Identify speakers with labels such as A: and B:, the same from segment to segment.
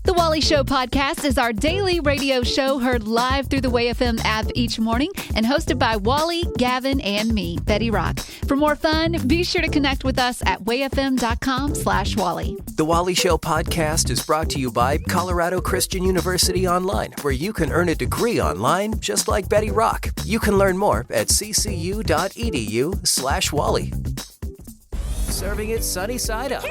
A: The Wally Show podcast is our daily radio show heard live through the WayFM app each morning and hosted by Wally, Gavin, and me, Betty Rock. For more fun, be sure to connect with us at wayfm.com/Wally.
B: The Wally Show podcast is brought to you by Colorado Christian University Online, where you can earn a degree online just like Betty Rock. You can learn more at ccu.edu/Wally. Serving it sunny side up.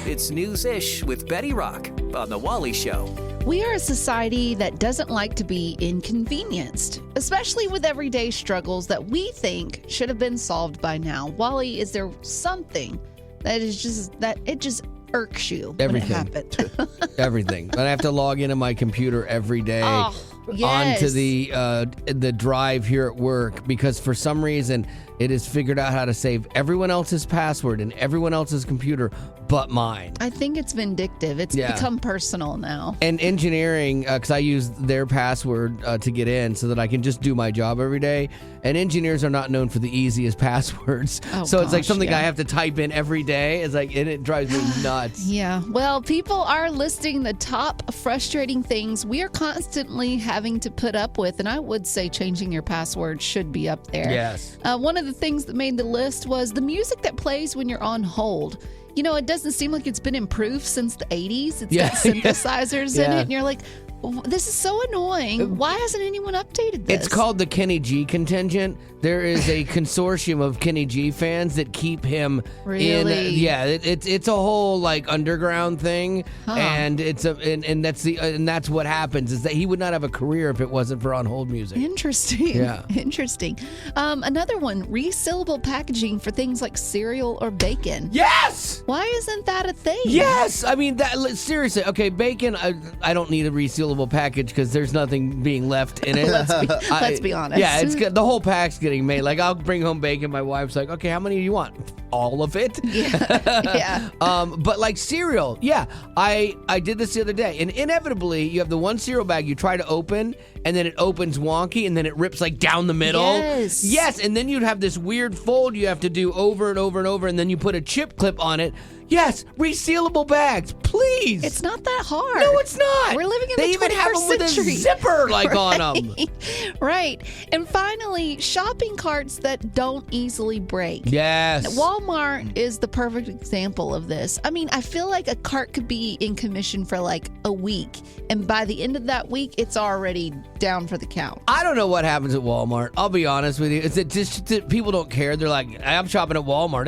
B: It's News-ish with Betty Rock on The Wally Show.
A: We are a society that doesn't like to be inconvenienced, especially with everyday struggles that we think should have been solved by now. Wally, is there something that it just irks you when it happens?
C: Everything. I have to log into my computer every day.
A: Yes.
C: Onto the drive here at work because for some reason it has figured out how to save everyone else's password in everyone else's computer but mine.
A: I think it's vindictive. It's become personal now.
C: And engineering, because I use their password to get in so that I can just do my job every day. And engineers are not known for the easiest passwords. So it's like something I have to type in every day. It's like, and it drives me nuts.
A: Yeah. Well, people are listing the top frustrating things we are constantly having to put up with. And I would say changing your password should be up there.
C: Yes.
A: One of the things that made the list was the music that plays when you're on hold. You know, it doesn't seem like it's been improved since the 80s. It's got synthesizers in it. And you're like, this is so annoying. Why hasn't anyone updated this?
C: It's called the Kenny G contingent. There is a consortium of Kenny G fans that keep him in. Yeah, it's a whole like underground thing, and that's what happens is that he would not have a career if it wasn't for on hold music.
A: Interesting.
C: Yeah,
A: interesting. Another one: resealable packaging for things like cereal or bacon.
C: Yes.
A: Why isn't that a thing?
C: Yes, I mean that seriously. Okay, bacon. I don't need a resealable package because there's nothing being left in it.
A: Let's be honest.
C: Yeah, it's good. The whole pack's getting made. Like I'll bring home bacon. My wife's like, okay, how many do you want? All of it.
A: Yeah.
C: But like cereal, I did this the other day, and inevitably you have the one cereal bag you try to open, and then it opens wonky, and then it rips like down the middle. Yes, and then you'd have this weird fold you have to do over and over and over, and then you put a chip clip on it. Yes, resealable bags, please.
A: It's not that hard.
C: No, it's not.
A: We're living in
C: they
A: the 21st
C: even have them with
A: century.
C: a zipper like on them.
A: Right. And finally, shopping carts that don't easily break.
C: Yes.
A: Walmart is the perfect example of this. I mean, I feel like a cart could be in commission for like a week, and by the end of that week, it's already down for the count.
C: I don't know what happens at Walmart. I'll be honest with you. It's just that people don't care. They're like, I'm shopping at Walmart.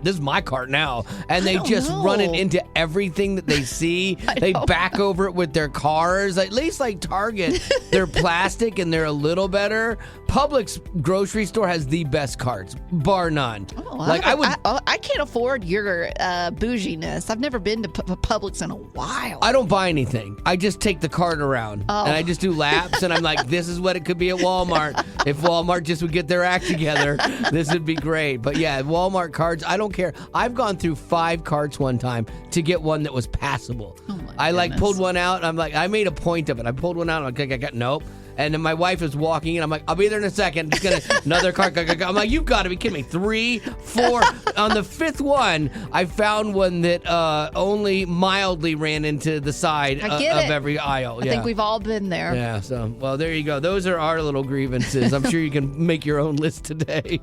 C: This is my cart now, and they just run it into everything that they see. They back over it with their cars. At least like Target, they're plastic and they're a little better. Publix grocery store has the best carts, bar none.
A: I can't afford your bouginess. I've never been to Publix in a while.
C: I don't buy anything. I just take the cart around and I just do laps, and I'm like, this is what it could be at Walmart. If Walmart just would get their act together, this would be great. But yeah, Walmart carts, I don't care. I've gone through 5 carts one time to get one that was passable. I like pulled one out, and I'm like, I made a point of it. I pulled one out, and I'm like, nope. And then my wife is walking in. I'm like, I'll be there in a second. Just gonna another cart. I'm like, you've got to be kidding me. 3, 4. On the 5th one, I found one that only mildly ran into the side of every aisle.
A: I think we've all been there.
C: Yeah. So, well, there you go. Those are our little grievances. I'm sure you can make your own list today.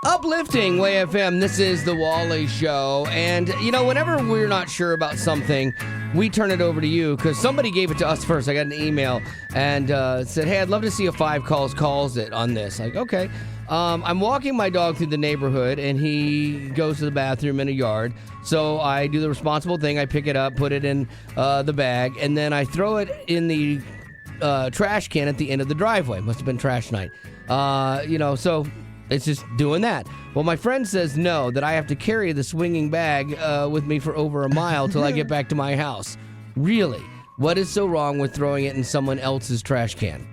C: Uplifting Way FM, this is The Wally Show. And, you know, whenever we're not sure about something, we turn it over to you because somebody gave it to us first. I got an email and said, hey, I'd love to see a 5 calls it on this. Like, okay. I'm walking my dog through the neighborhood and he goes to the bathroom in a yard. So I do the responsible thing. I pick it up, put it in the bag, and then I throw it in the trash can at the end of the driveway. Must have been trash night. So it's just doing that. Well, my friend says no, that I have to carry the swinging bag with me for over a mile till I get back to my house. Really? What is so wrong with throwing it in someone else's trash can?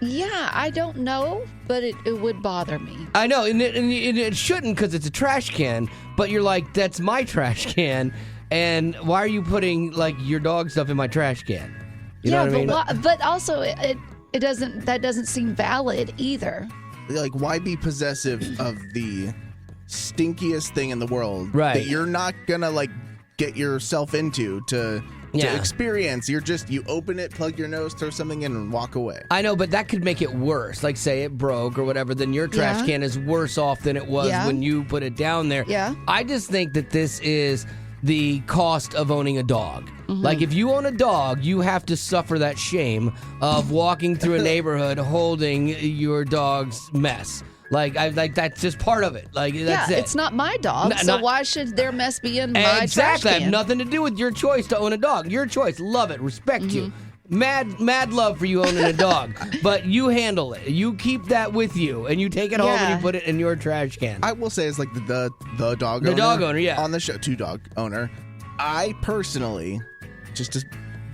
A: Yeah, I don't know, but it would bother me.
C: I know, and it shouldn't because it's a trash can, but you're like, that's my trash can, and why are you putting, like, your dog stuff in my trash can? You know what I mean?
A: But also, it doesn't seem valid either.
D: Like, why be possessive of the stinkiest thing in the world
C: that
D: you're not gonna like get yourself into to experience. You open it, plug your nose, throw something in, and walk away.
C: I know, but that could make it worse. Like, say it broke or whatever, then your trash can is worse off than it was when you put it down there.
A: Yeah.
C: I just think that this is the cost of owning a dog. Like, if you own a dog, you have to suffer that shame of walking through a neighborhood holding your dog's mess. Like that's just part of it. Like, that's it.
A: It's not my dog, why should their mess be in my trash
C: Exactly.
A: can?
C: I have nothing to do with your choice to own a dog. Your choice. Love it. Respect you. Mad love for you owning a dog. But you handle it. You keep that with you, and you take it home and you put it in your trash can.
D: I will say, it's like the dog owner.
C: The dog owner, yeah.
D: On the show, 2-dog owner. I personally, just to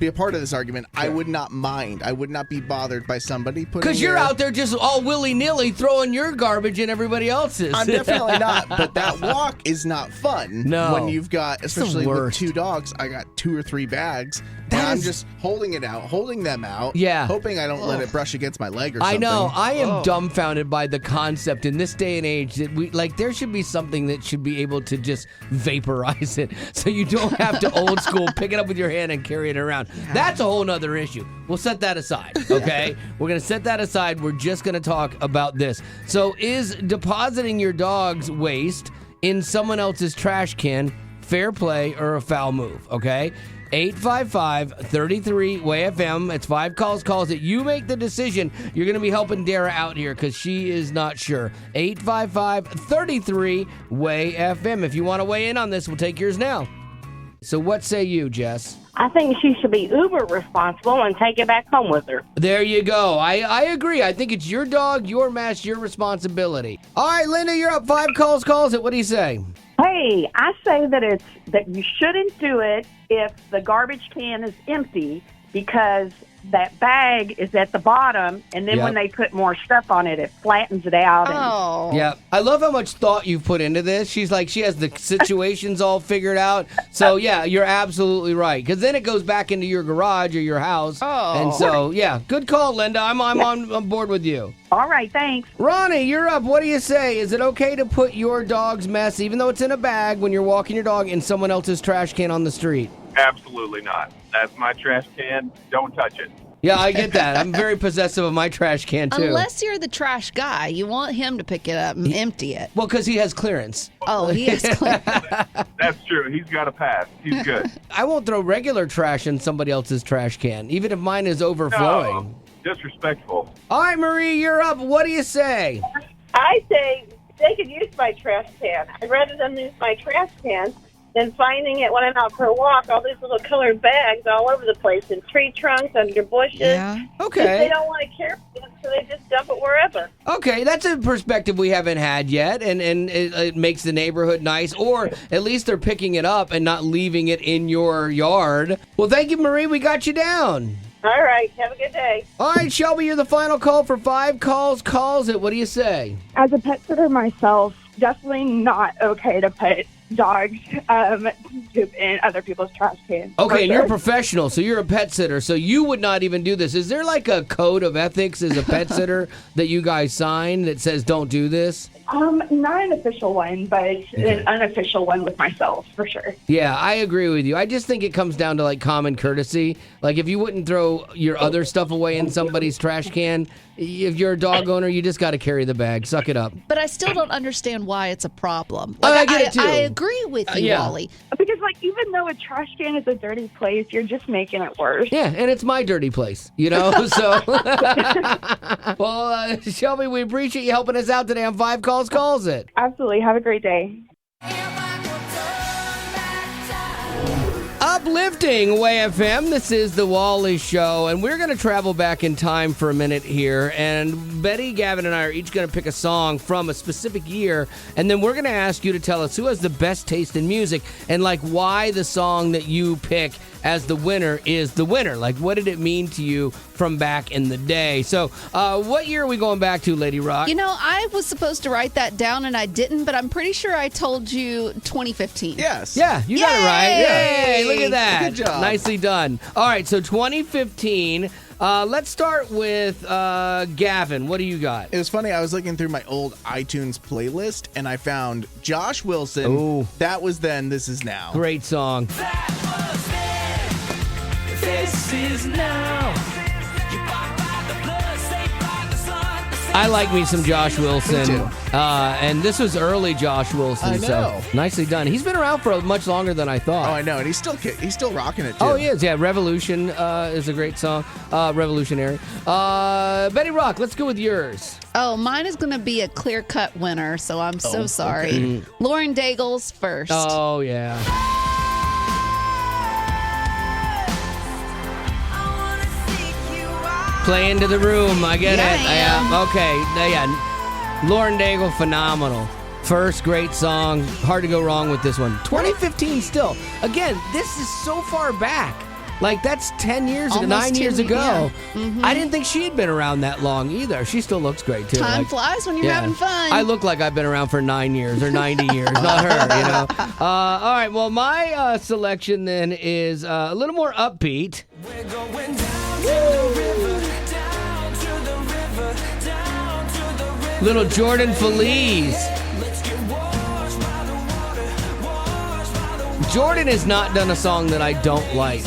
D: be a part of this argument, I would not mind. I would not be bothered by somebody putting.
C: Because you're out there just all willy-nilly throwing your garbage in everybody else's.
D: I'm definitely not. But that walk is not fun.
C: No.
D: When you've got, especially with 2 dogs, I got 2 or 3 bags. And I'm just holding them out.
C: Yeah.
D: Hoping I don't let it brush against my leg or something.
C: I know. I am dumbfounded by the concept in this day and age that there should be something that should be able to just vaporize it so you don't have to old school pick it up with your hand and carry it around. Yeah. That's a whole nother issue. We'll set that aside, okay? We're going to set that aside. We're just going to talk about this. So is depositing your dog's waste in someone else's trash can fair play or a foul move, okay? 855-33-WAY-FM. It's 5 calls it. You make the decision. You're going to be helping Dara out here because she is not sure. 855-33-WAY-FM. If you want to weigh in on this, we'll take yours now. So what say you, Jess?
E: I think she should be uber responsible and take it back home with her.
C: There you go. I agree. I think it's your dog, your mess, your responsibility. All right, Linda, you're up. 5 calls it. What do you say?
E: Hey, I say that you shouldn't do it if the garbage can is empty because that bag is at the bottom, and then when they put more stuff on it, it flattens it out.
C: Yeah. I love how much thought you've put into this. She's like, she has the situations all figured out. So, yeah, you're absolutely right. Because then it goes back into your garage or your house. And so, yeah, good call, Linda. I'm on board with you.
E: All right, thanks.
C: Ronnie, you're up. What do you say? Is it okay to put your dog's mess, even though it's in a bag, when you're walking your dog, in someone else's trash can on the street?
F: Absolutely not. That's my trash can. Don't touch it.
C: Yeah, I get that. I'm very possessive of my trash can, too.
A: Unless you're the trash guy. You want him to pick it up and empty it.
C: Well, because he has clearance.
A: Oh, he has clearance.
F: That's true. He's got a pass. He's good.
C: I won't throw regular trash in somebody else's trash can, even if mine is overflowing.
F: No, disrespectful.
C: All right, Marie, you're up. What do you say?
G: I say they could use my trash can. I'd rather them use my trash can than finding it when I'm out for a walk, all these little colored bags all over the place, in tree trunks, under bushes.
C: Yeah, okay.
G: They don't want to carry it, so they just dump it wherever.
C: Okay, that's a perspective we haven't had yet, and it makes the neighborhood nice, or at least they're picking it up and not leaving it in your yard. Well, thank you, Marie. We got you down.
G: All right, have a good day.
C: All right, Shelby, you're the final call for 5 calls it. What do you say?
H: As a pet sitter myself, definitely not okay to put dogs poop in other people's trash cans.
C: Okay, and you're a professional, so you're a pet sitter, so you would not even do this. Is there like a code of ethics as a pet sitter that you guys sign that says don't do this?
H: Not an official one, but an unofficial one with myself, for sure.
C: Yeah, I agree with you. I just think it comes down to like common courtesy. Like if you wouldn't throw your other stuff away in somebody's trash can, if you're a dog owner, you just got to carry the bag. Suck it up.
A: But I still don't understand why it's a problem.
C: I get it too.
A: I agree with you, Wally.
H: Because even though a trash can is a dirty place, you're just making it worse.
C: Yeah, and it's my dirty place, you know? So, well, Shelby, we appreciate you helping us out today on 5 calls it.
H: Absolutely. Have a great day.
C: Uplifting Way FM. This is the Wally Show, and we're going to travel back in time for a minute here. And Betty, Gavin, and I are each going to pick a song from a specific year, and then we're going to ask you to tell us who has the best taste in music and like why the song that you pick as the winner is the winner. Like, what did it mean to you from back in the day? So, what year are we going back to, Lady Rock?
A: You know, I was supposed to write that down and I didn't, but I'm pretty sure I told you 2015.
D: Yes.
C: Yeah, you got it right. Yay! Look at that.
D: Good job.
C: Nicely done. All right, so 2015. Let's start with Gavin. What do you got?
D: It was funny. I was looking through my old iTunes playlist, and I found Josh Wilson.
C: Ooh.
D: That was then, this is now.
C: Great song.
I: This is now.
C: I like me some Josh Wilson.
D: Me too.
C: And this was early Josh Wilson.
D: I know.
C: So nicely done. He's been around for much longer than I thought.
D: Oh, I know. And he's still rocking it, too.
C: Oh, he is. Yeah, Revolution is a great song. Revolutionary. Betty Rock, let's go with yours.
A: Oh, mine is going to be a clear-cut winner, so I'm so sorry. Lauren Daigle's First.
C: Oh, yeah. Play Into the Room. I get
A: Yeah,
C: it.
A: I am.
C: Okay. Yeah. Lauren Daigle, phenomenal. First, great song. Hard to go wrong with this one. 2015 still. Again, this is so far back. Like, that's 10 years ago,
A: Almost
C: 9 years
A: 10,
C: ago.
A: yeah.
C: I didn't think she had been around that long either. She still looks great, too.
A: Time
C: Like,
A: flies when you're
C: yeah.
A: having fun.
C: I look like I've been around for 9 years or 90 years, not her, you know. All right, well, my selection then is a little more upbeat.
I: We're going down to the river, down to the river, down to the river.
C: Little Jordan Feliz.
I: Let's get washed by the water, washed by the water.
C: Jordan has not done a song that I don't like.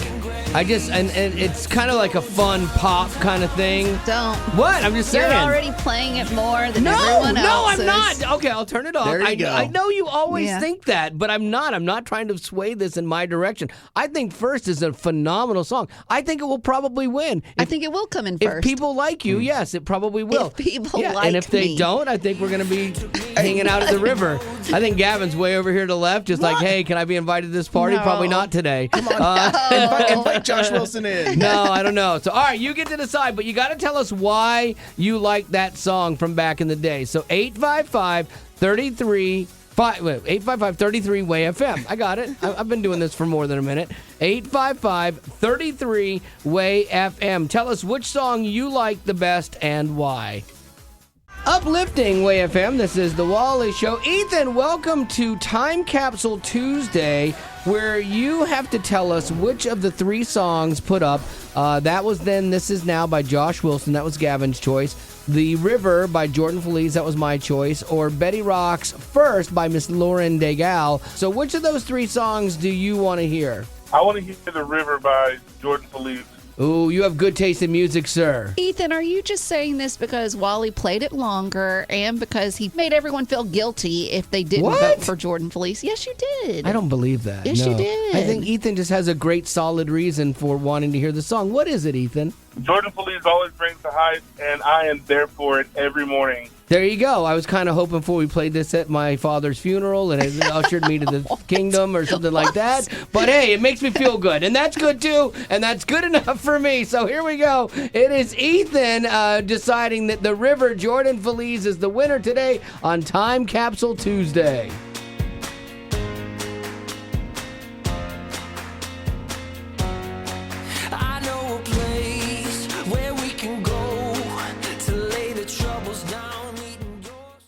C: I just, and it's kind of like a fun pop kind of thing.
A: Don't.
C: What? I'm just saying.
A: You're already playing it more than
C: No,
A: everyone else.
C: no, I'm
A: is.
C: not. Okay, I'll turn it off.
D: There you go.
C: I know you always
A: Yeah.
C: think that, but I'm not. I'm not trying to sway this in my direction. I think First is a phenomenal song. I think it will probably win.
A: I think it will come in
C: If
A: first.
C: people like you, yes, it probably will.
A: If people
C: yeah,
A: like
C: and if they
A: me.
C: don't, I think we're going to be hanging out at the river. I think Gavin's way over here to the left, just like, hey, can I be invited to this party?
A: No.
C: Probably not today.
D: Invite Josh Wilson in.
C: No, I don't know. So, all right, you get to decide, but you got to tell us why you like that song from back in the day. So, 855-33-WAY-FM. I got it. I've been doing this for more than a minute. 855-33-WAY-FM. Tell us which song you like the best and why. Uplifting Way FM. This is the Wally Show. Ethan, welcome to Time Capsule Tuesday, where you have to tell us which of the 3 songs put up. That was Then, This Is Now by Josh Wilson. That was Gavin's choice. The River by Jordan Feliz. That was my choice. Or Betty Rock's First by Miss Lauren Daigle. So which of those 3 songs do you want to hear?
F: I want to hear The River by Jordan Feliz.
C: Ooh, you have good taste in music, sir.
A: Ethan, are you just saying this because Wally played it longer and because he made everyone feel guilty if they didn't
C: What?
A: vote for Jordan Feliz? Yes, you did.
C: I don't believe that.
A: Yes, you
C: no.
A: did.
C: I think Ethan just has a great, solid reason for wanting to hear the song. What is it, Ethan?
F: Jordan Feliz always brings the hype, and I am there for it every morning.
C: There you go. I was kind of hoping for we played this at my father's funeral and it ushered me to the kingdom or something like that. But hey, it makes me feel good. And that's good too. And that's good enough for me. So here we go. It is Ethan deciding that The River, Jordan Feliz, is the winner today on Time Capsule Tuesday.
I: I know a place where we can go to lay the troubles down, eating yours.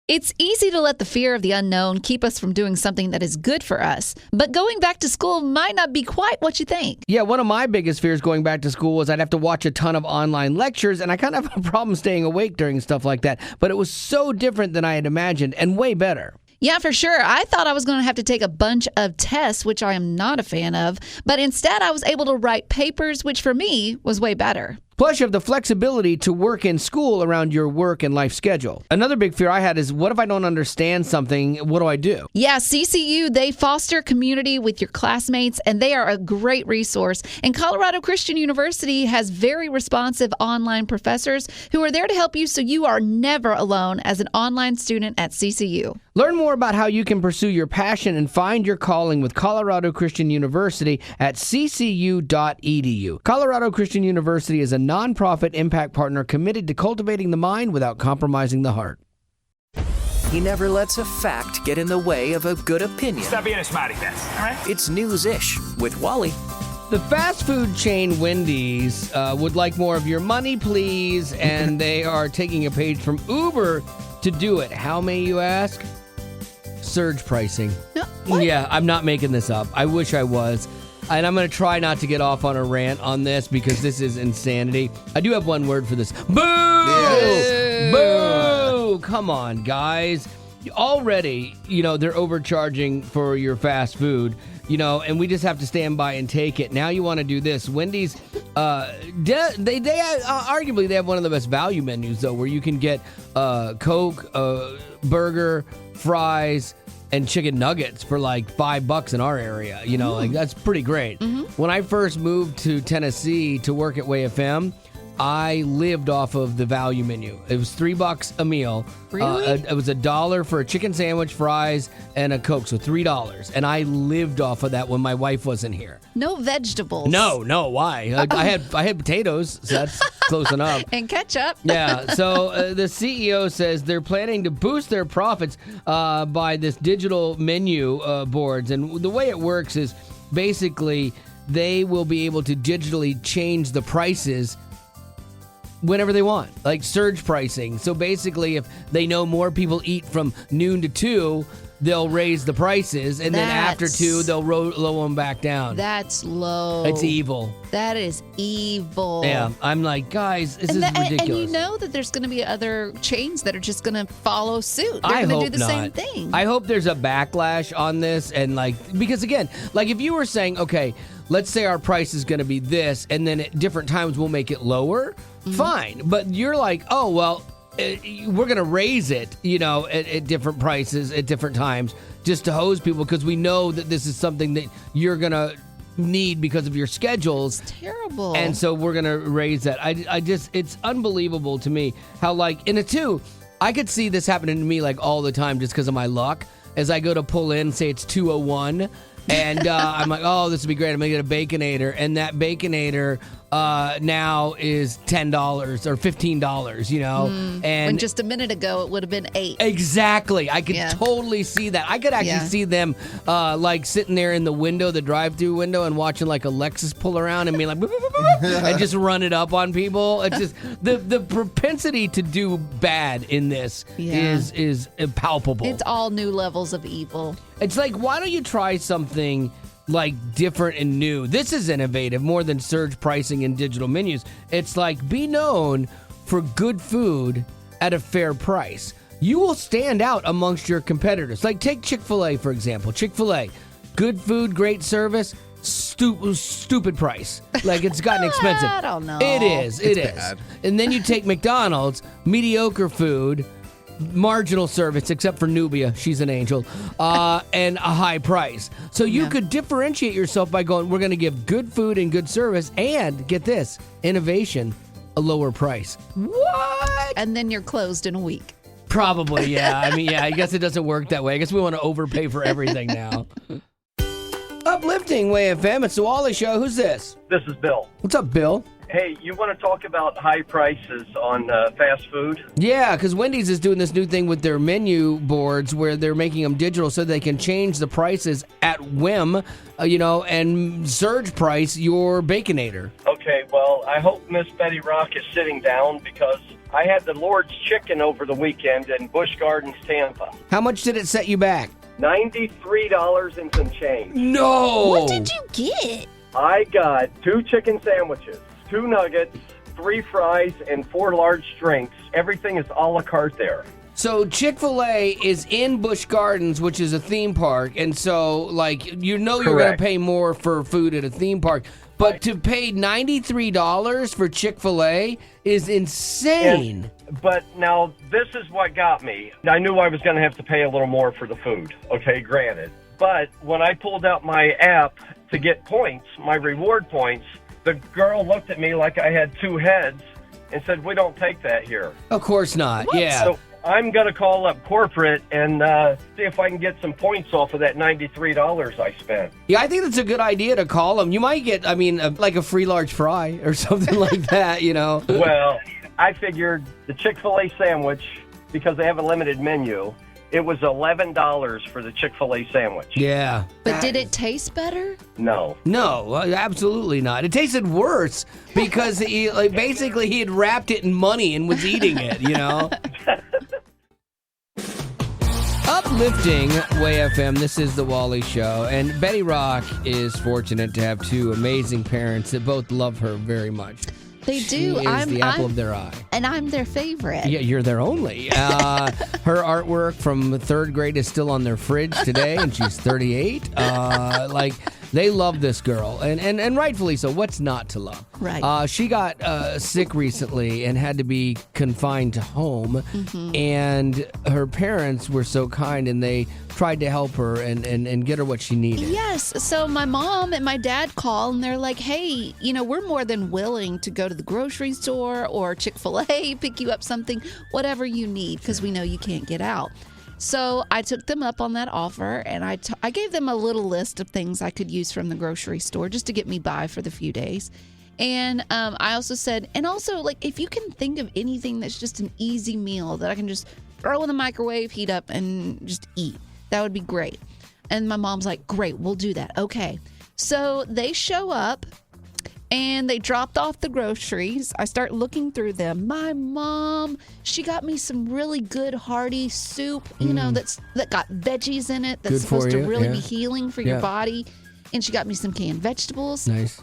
A: It's easy to let the fear of the unknown keep us from doing something that is good for us. But going back to school might not be quite what you think.
C: Yeah, one of my biggest fears going back to school was I'd have to watch a ton of online lectures, and I kind of have a problem staying awake during stuff like that. But it was so different than I had imagined and way better.
A: Yeah, for sure. I thought I was going to have to take a bunch of tests, which I am not a fan of. But instead, I was able to write papers, which for me was way better.
C: Plus, you have the flexibility to work in school around your work and life schedule. Another big fear I had is, what if I don't understand something? What do I do?
A: Yeah, CCU, they foster community with your classmates, and they are a great resource. And Colorado Christian University has very responsive online professors who are there to help you so you are never alone as an online student at CCU.
C: Learn more about how you can pursue your passion and find your calling with Colorado Christian University at ccu.edu. Colorado Christian University is a nonprofit impact partner committed to cultivating the mind without compromising the heart.
B: He never lets a fact get in the way of a good opinion.
J: Stop being a smarty pants, all right?
B: It's News-ish with Wally.
C: The fast food chain Wendy's would like more of your money, please, and they are taking a page from Uber to do it. How may you ask? Surge pricing.
A: No, what?
C: Yeah, I'm not making this up. I wish I was. and I'm going to try not to get off on a rant on this because this is insanity. I do have one word for this. Boo!
D: Yes.
C: Boo! Come on, guys. Already, they're overcharging for your fast food, and we just have to stand by and take it. Now you want to do this. Wendy's, arguably they have one of the best value menus, though, where you can get Coke, burger, fries, and chicken nuggets for like $5 in our area. Like that's pretty great. When I first moved to Tennessee to work at Way FM, I lived off of the value menu. It was $3 a meal.
A: Really?
C: It was $1 for a chicken sandwich, fries, and a Coke, so $3. And I lived off of that when my wife wasn't here.
A: No vegetables.
C: No, why? I had potatoes, so that's close enough.
A: And ketchup.
C: Yeah, so the CEO says they're planning to boost their profits by this digital menu boards. And the way it works is basically they will be able to digitally change the prices whenever they want, like surge pricing. So basically, if they know more people eat from noon to 2, they'll raise the prices, and then after 2, they'll lower them back down.
A: That's low.
C: It's evil.
A: That is evil.
C: Yeah, I'm like, guys, this is ridiculous.
A: And you know that there's going to be other chains that are just going to follow suit. They're going to do the same thing.
C: I hope there's a backlash on this, and because again, if you were saying, okay, let's say our price is going to be this, and then at different times we'll make it lower, fine. But you're like, oh, well, we're going to raise it, at different prices at different times just to hose people because we know that this is something that you're going to need because of your schedules.
A: It's terrible.
C: And so we're going to raise that. I just, it's unbelievable to me how and it's too, I could see this happening to me all the time just because of my luck. As I go to pull in, say it's 2:01, and I'm like, oh, this would be great. I'm going to get a Baconator. And that Baconator now is $10 or $15, And
A: when just a minute ago, it would have been $8.
C: Exactly. I could totally see that. I could actually see them sitting there in the window, the drive-through window, and watching a Lexus pull around and being like, boop, boop, boop, boop, and just run it up on people. It's just the propensity to do bad in this is palpable.
A: It's all new levels of evil.
C: It's why don't you try something different and new? This is innovative more than surge pricing and digital menus. It's be known for good food at a fair price. You will stand out amongst your competitors. Take Chick-fil-A, for example. Chick-fil-A, good food, great service, stupid price. It's gotten expensive.
A: I don't know.
C: It is.
D: It's bad.
C: And then you take McDonald's, mediocre food, marginal service, except for Nubia, she's an angel, and a high price. So you could differentiate yourself by going, we're going to give good food and good service, and get this, innovation, a lower price. What?
A: And then you're closed in a week.
C: Probably, yeah. I guess it doesn't work that way. I guess we want to overpay for everything now. Uplifting Way FM, it's the Wally Show. Who's this?
J: This is Bill.
C: What's up, Bill?
J: Hey, you want to talk about high prices on fast food?
C: Yeah, because Wendy's is doing this new thing with their menu boards where they're making them digital so they can change the prices at whim, and surge price your Baconator.
J: Okay, well, I hope Miss Betty Rock is sitting down because I had the Lord's Chicken over the weekend in Busch Gardens, Tampa.
C: How much did it set you back?
J: $93 and some change.
C: No!
A: What did you get?
J: I got 2 chicken sandwiches, 2 nuggets, 3 fries, and 4 large drinks. Everything is a la carte there.
C: So Chick-fil-A is in Busch Gardens, which is a theme park, and so you're going to pay more for food at a theme park, but to pay $93 for Chick-fil-A is insane.
J: But now this is what got me. I knew I was going to have to pay a little more for the food. Okay, granted. But when I pulled out my app to get points, my reward points, the girl looked at me like I had 2 heads and said, we don't take that here.
C: Of course not.
A: What?
C: Yeah.
J: So I'm going to call up corporate and see if I can get some points off of that $93 I spent.
C: Yeah, I think that's a good idea to call them. You might get, a free large fry or something like that,
J: Well, I figured the Chick-fil-A sandwich, because they have a limited menu, it was $11 for the Chick-fil-A sandwich.
C: Yeah.
A: But did it taste better?
J: No.
C: No, absolutely not. It tasted worse because he basically he had wrapped it in money and was eating it, Uplifting Way FM. This is the Wally Show. And Betty Rock is fortunate to have two amazing parents that both love her very much.
A: They do.
C: She is the apple of their eye.
A: And I'm their favorite.
C: Yeah, you're their only. Her artwork from third grade is still on their fridge today, and she's 38. They love this girl, and rightfully so. What's not to love?
A: Right.
C: She got sick recently and had to be confined to home, and her parents were so kind, and they tried to help her and get her what she needed.
A: Yes. So my mom and my dad call, and they're like, hey, we're more than willing to go to the grocery store or Chick-fil-A, pick you up something, whatever you need, because we know you can't get out. So I took them up on that offer, and I gave them a little list of things I could use from the grocery store just to get me by for the few days. And I also said, if you can think of anything that's just an easy meal that I can just throw in the microwave, heat up, and just eat, that would be great. And my mom's like, great, we'll do that. Okay. So they show up. And they dropped off the groceries. I start looking through them. My mom, she got me some really good hearty soup, that got veggies in it. That's supposed to really be healing for your body. And she got me some canned vegetables.
C: Nice.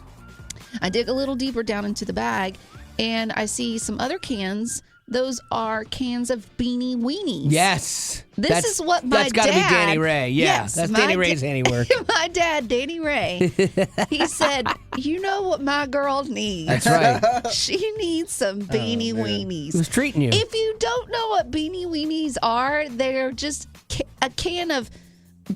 A: I dig a little deeper down into the bag, and I see some other cans. Those are cans of Beanie Weenies.
C: Yes.
A: That's what my dad...
C: That's got to be Danny Ray. Yeah,
A: yes,
C: that's Danny Ray's handiwork.
A: My dad, Danny Ray, he said, you know what my girl needs?
C: That's right.
A: She needs some Beanie Weenies.
C: Who's treating you?
A: If you don't know what Beanie Weenies are, they're just a can of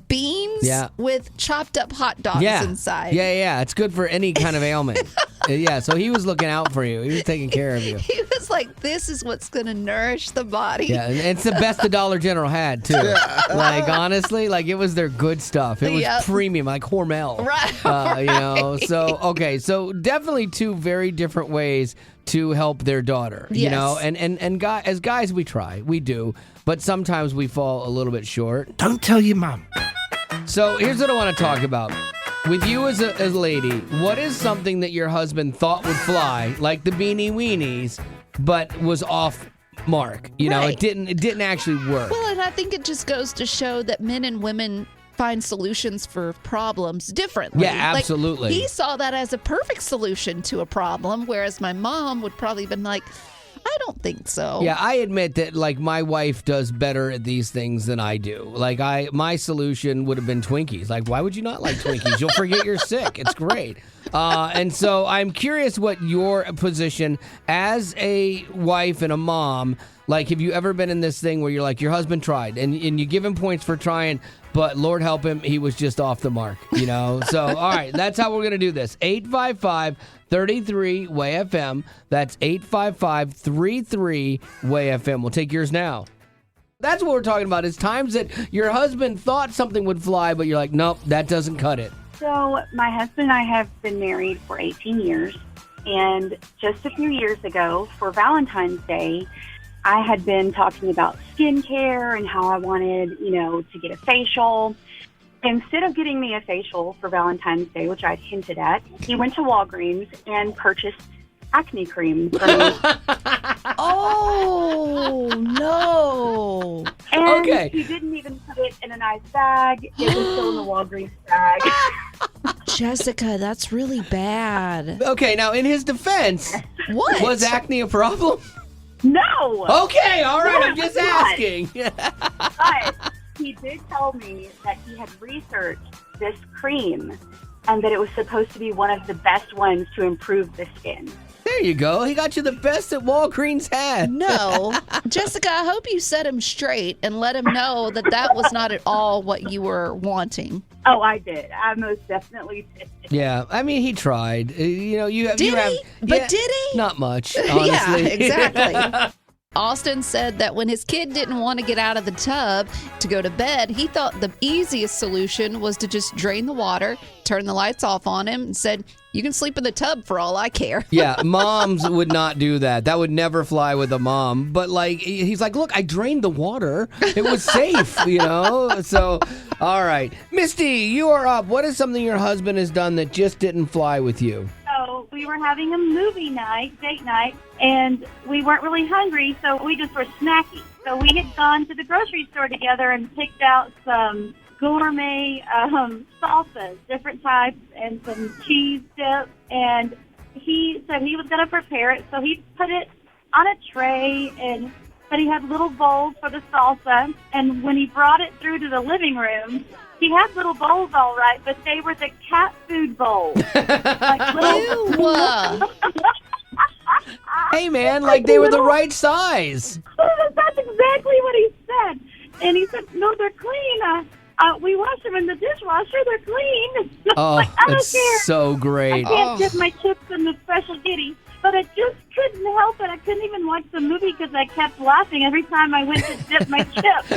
A: beans with chopped up hot dogs inside.
C: Yeah. It's good for any kind of ailment. Yeah, so he was looking out for you. He was taking care of you.
A: He was like, this is what's going to nourish the body.
C: Yeah, and it's the best the Dollar General had, too. Honestly, it was their good stuff. It was premium, like Hormel.
A: Right.
C: So definitely two very different ways to help their daughter, and as guys, we try. We do. But sometimes we fall a little bit short.
K: Don't tell your mom.
C: So here's what I want to talk about. With you as a lady, what is something that your husband thought would fly, like the Beanie Weenies, but was off mark? It didn't actually work.
A: Well, and I think it just goes to show that men and women find solutions for problems differently.
C: Yeah, absolutely.
A: He saw that as a perfect solution to a problem, whereas my mom would probably have been like, I don't think so.
C: Yeah, I admit that my wife does better at these things than I do. My solution would have been Twinkies. Why would you not like Twinkies? You'll forget you're sick. It's great. And so I'm curious what your position as a wife and a mom, have you ever been in this thing where you're like, your husband tried and you give him points for trying, but Lord help him, he was just off the mark, So, all right, that's how we're going to do this. 855-33-WAY-FM. That's 855-33-WAY-FM. We'll take yours now. That's what we're talking about, is times that your husband thought something would fly, but you're like, nope, that doesn't cut it.
H: So my husband and I have been married for 18 years, and just a few years ago, for Valentine's Day, I had been talking about skincare and how I wanted, to get a facial. Instead of getting me a facial for Valentine's Day, which I'd hinted at, he went to Walgreens and purchased acne cream for me.
A: Oh, no.
H: And
C: okay.
H: He didn't even put it in a nice bag. It was still in the Walgreens bag.
A: Jessica, that's really bad.
C: Okay, now in his defense,
A: what?
C: Was acne a problem?
H: No.
C: Okay, all right, I'm just asking.
H: But he did tell me that he had researched this cream and that it was supposed to be one of the best ones to improve the skin.
C: There you go. He got you the best that Walgreens had.
A: No. Jessica, I hope you set him straight and let him know that was not at all what you were wanting.
H: Oh, I did. I most definitely did.
C: Yeah, I mean, he tried.
A: Did he? But did he?
C: Not much, honestly.
A: Yeah, exactly. Austin said that when his kid didn't want to get out of the tub to go to bed, he thought the easiest solution was to just drain the water, turn the lights off on him, and said, you can sleep in the tub for all I care.
C: Yeah, moms would not do that. That would never fly with a mom. But he's like, look, I drained the water. It was safe, So, all right. Misty, you are up. What is something your husband has done that just didn't fly with you?
G: So we were having a movie night, date night, and we weren't really hungry, so we just were snacking.
H: So we had gone to the grocery store together and picked out some gourmet salsas, different types, and some cheese dip. And he said he was going to prepare it, so he put it on a tray and said he had little bowls for the salsa. And when he brought it through to the living room, he had little bowls all right, but they were the cat food bowls. Like little...
C: Hey, man, like they were the right size.
H: That's exactly what he said. And he said, no, they're clean. We wash them in the dishwasher. They're clean.
C: Oh,
H: like, I don't
C: it's
H: care.
C: so great.
H: I can't dip my chips in the special Giddy. But I just couldn't help it. I couldn't even watch the movie because I kept laughing every time I went to dip my chips.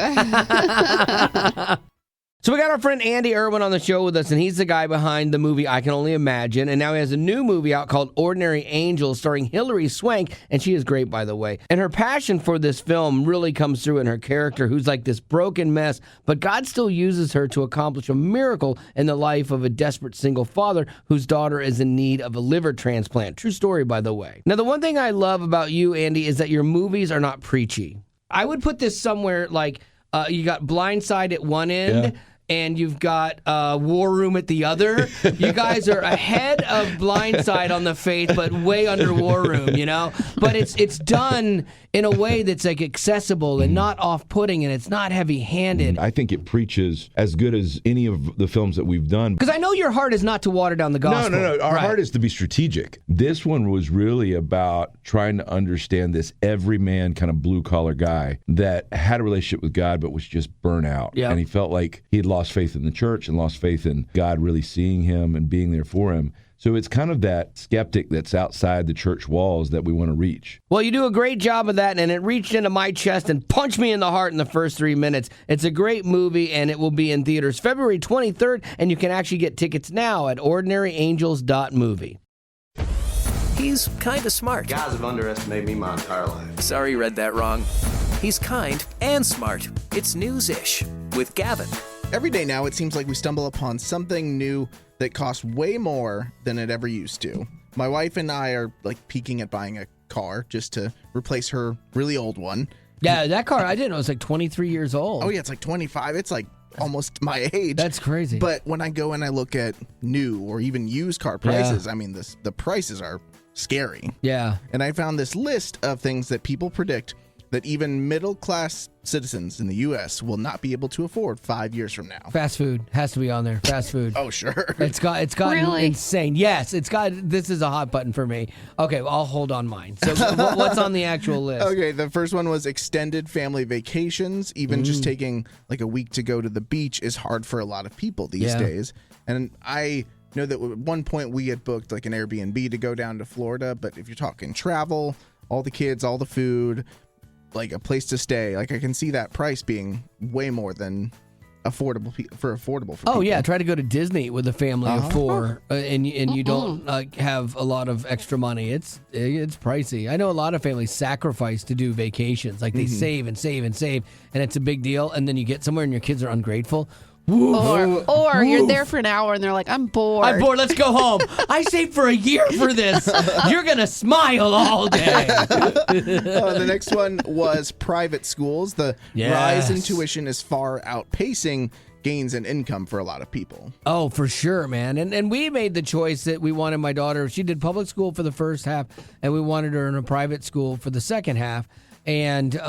C: So we got our friend Andy Irwin on the show with us, and he's the guy behind the movie I Can Only Imagine. And now he has a new movie out called Ordinary Angels starring Hilary Swank, and she is great, by the way. And her passion for this film really comes through in her character, who's like this broken mess, but God still uses her to accomplish a miracle in the life of a desperate single father whose daughter is in need of a liver transplant. True story, by the way. Now, the one thing I love about you, Andy, is that your movies are not preachy. I would put this somewhere like you got Blindside at one end, and you've got War Room at the other. You guys are ahead of Blindside on the faith, but way under War Room, you know? But it's done in a way that's like accessible and not off-putting, and it's not heavy-handed.
K: I think it preaches as good as any of the films that we've done.
C: Because I know your heart is not to water down the gospel.
K: No. Our heart is to be strategic. This one was really about trying to understand this everyman kind of blue-collar guy that had a relationship with God but was just burnt out.
C: Yep.
K: And he felt like he had lost faith in the church and lost faith in God really seeing him and being there for him. So it's kind of that skeptic that's outside the church walls that we want to reach.
C: Well, you do a great job of that, and it reached into my chest and punched me in the heart in the first 3 minutes. It's a great movie, and it will be in theaters February 23rd, and you can actually get tickets now at ordinaryangels.movie.
B: He's kind of smart.
L: Guys have underestimated me my entire life.
B: Sorry, read that wrong. He's kind and smart. It's News-ish with Gavin.
D: Every day now, it seems like we stumble upon something new that costs way more than it ever used to. My wife and I are like peeking at buying a car just to replace her really old one.
C: Yeah, that car, I didn't know, it was like 23 years old.
D: Oh, yeah, it's like 25. It's like almost my age.
C: That's crazy.
D: But when I go and I look at new or even used car prices, I mean, the prices are scary.
C: Yeah.
D: And I found this list of things that people predict that even middle-class citizens in the U.S. will not be able to afford 5 years from now.
C: Fast food has to be on there. Fast food.
D: Oh, sure.
C: It's gotten
A: Really?
C: insane. Yes, this is a hot button for me. Okay, well, I'll hold on mine. So what's on the actual list?
D: Okay, the first one was extended family vacations. Even just taking like a week to go to the beach is hard for a lot of people these days. And I know that at one point we had booked like an Airbnb to go down to Florida, but if you're talking travel, all the kids, all the food, like a place to stay, like I can see that price being way more than affordable for people.
C: Yeah, try to go to Disney with a family of four, and you don't have a lot of extra money. It's pricey. I know a lot of families sacrifice to do vacations, like they save and save and save, and it's a big deal. And then you get somewhere and your kids are ungrateful.
A: Or you're there for an hour and they're like, I'm bored.
C: Let's go home. I saved for a year for this. You're going to smile all day.
D: The next one was private schools. The rise in tuition is far outpacing gains in income for a lot of people.
C: Oh, for sure, man. And we made the choice that we wanted my daughter. She did public school for the first half, and we wanted her in a private school for the second half. And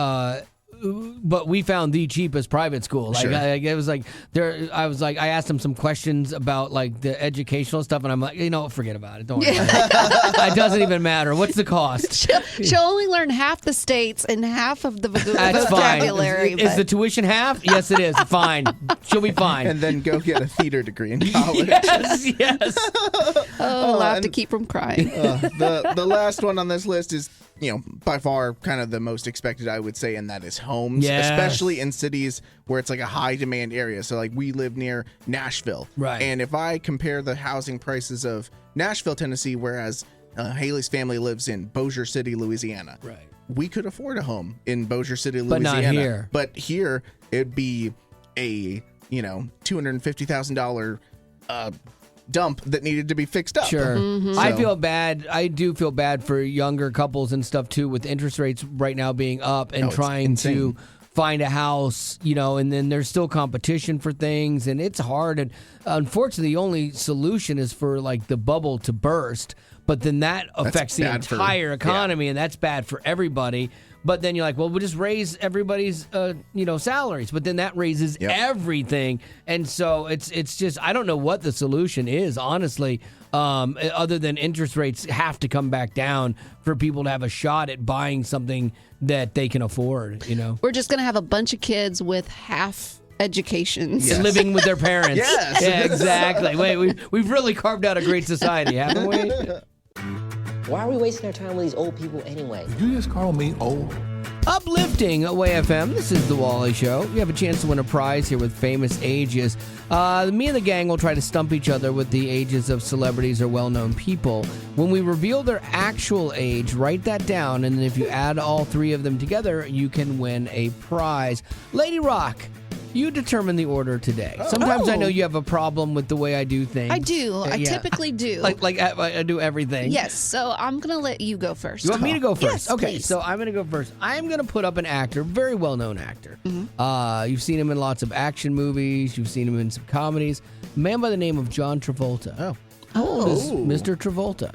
C: but we found the cheapest private school. Like, it was like I asked them some questions about like the educational stuff, and I'm like, forget about it. Don't worry. It doesn't even matter. What's the cost?
A: She'll only learn half the states and half of the
C: That's
A: vocabulary.
C: Fine. Is the tuition half? Yes, it is. Fine. She'll be fine.
D: And then go get a theater degree in college.
C: Yes.
A: I'll have to keep from crying.
D: The last one on this list is, by far kind of the most expected, I would say, and that is homes, especially in cities where it's like a high demand area. So like we live near Nashville.
C: Right.
D: And if I compare the housing prices of Nashville, Tennessee, whereas Haley's family lives in Bossier City, Louisiana.
C: Right.
D: We could afford a home in Bossier City, Louisiana.
C: But not here.
D: But here it'd be a, $250,000 dump that needed to be fixed up.
C: Sure.
A: Mm-hmm.
C: I feel bad. I do feel bad for younger couples and stuff too, with interest rates right now being up and trying to find a house, and then there's still competition for things, and it's hard. And unfortunately, the only solution is for like the bubble to burst, but then that affects the entire economy, and that's bad for everybody. But then you're like, well, we'll just raise everybody's, salaries. But then that raises everything. And so it's just, I don't know what the solution is, honestly, other than interest rates have to come back down for people to have a shot at buying something that they can afford,
A: We're just going to have a bunch of kids with half educations.
C: Living with their parents.
D: Yes.
C: Yeah, exactly. Wait, we've really carved out a great society, haven't we?
M: Why are we wasting our time with these old people anyway?
N: Did you just call me old?
C: Uplifting Away FM. This is The Wally Show. You have a chance to win a prize here with famous ages. Me and the gang will try to stump each other with the ages of celebrities or well-known people. When we reveal their actual age, write that down, and then if you add all three of them together, you can win a prize. Lady Rock, you determine the order today. Sometimes I know you have a problem with the way I do things.
A: I do. I typically do.
C: Like I do everything.
A: Yes, so I'm going to let you go first.
C: You want me to go first?
A: Yes,
C: okay,
A: please.
C: so I'm going to go first. I'm going to put up an actor, very well-known actor. Mm-hmm. You've seen him in lots of action movies. You've seen him in some comedies. A man by the name of John Travolta. How old is Mr. Travolta?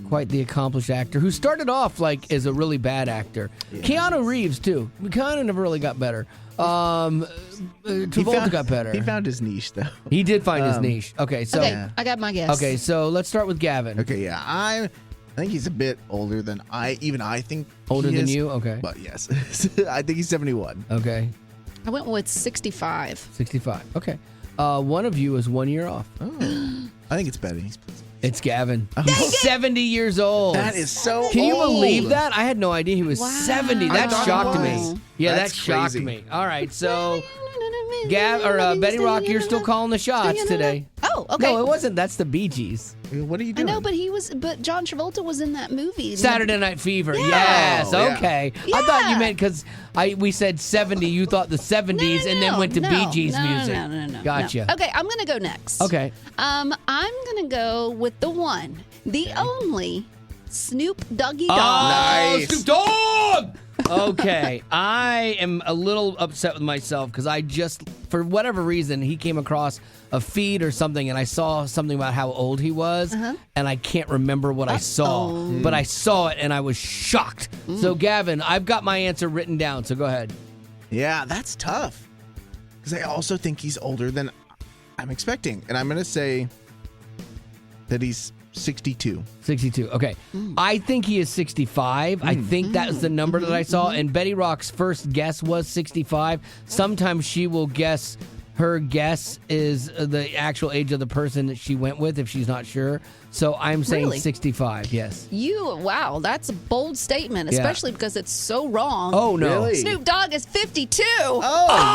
C: Quite the accomplished actor who started off like as a really bad actor. Keanu Reeves too. Keanu never really got better. Travolta got better.
D: He found his niche though.
C: He did find his niche. Okay, so
A: I got my guess.
C: Okay, so let's start with Gavin.
D: Okay, yeah, I think he's a bit older than I think.
C: Older
D: he
C: than
D: is,
C: you? Okay.
D: But yes, I think he's 71.
C: Okay.
A: I went with 65.
C: 65. Okay. One of you is 1 year off.
D: I think it's Betty.
C: It's Gavin. He's 70 years old.
D: That is so old.
C: Can you believe that? I had no idea he was 70. That shocked me. Yeah,
D: That's
C: that shocked
D: crazy.
C: me. All right, so Betty Rock, you're still calling the shots today.
A: Oh, okay.
C: No, it wasn't. That's the Bee Gees.
D: What are you
A: I
D: doing?
A: know, but John Travolta was in that movie.
C: Saturday Night Fever.
A: Yeah.
C: Yes.
D: Oh, yeah.
C: Okay. I thought you meant because we said 70. You thought the 70s, and then went to Bee Gees music.
A: No.
C: Gotcha.
A: No. Okay, I'm gonna go next.
C: Okay.
A: I'm gonna go with the one, the only, Snoop Doggy Dogg.
C: Nice. Snoop Dogg! Okay, I am a little upset with myself because I just, for whatever reason, he came across a feed or something, and I saw something about how old he was, and I can't remember what I saw, but I saw it, and I was shocked. So, Gavin, I've got my answer written down, so go ahead.
D: Yeah, that's tough. Because I also think he's older than I'm expecting. And I'm going to say that he's 62.
C: 62, okay. I think he is 65. I think that was the number that I saw, and Betty Rock's first guess was 65. Sometimes she will guess her guess is the actual age of the person that she went with if she's not sure. So I'm saying 65, yes.
A: Wow, that's a bold statement, especially because it's so wrong.
C: Oh, no.
D: Really?
A: Snoop Dogg is 52.
D: Oh,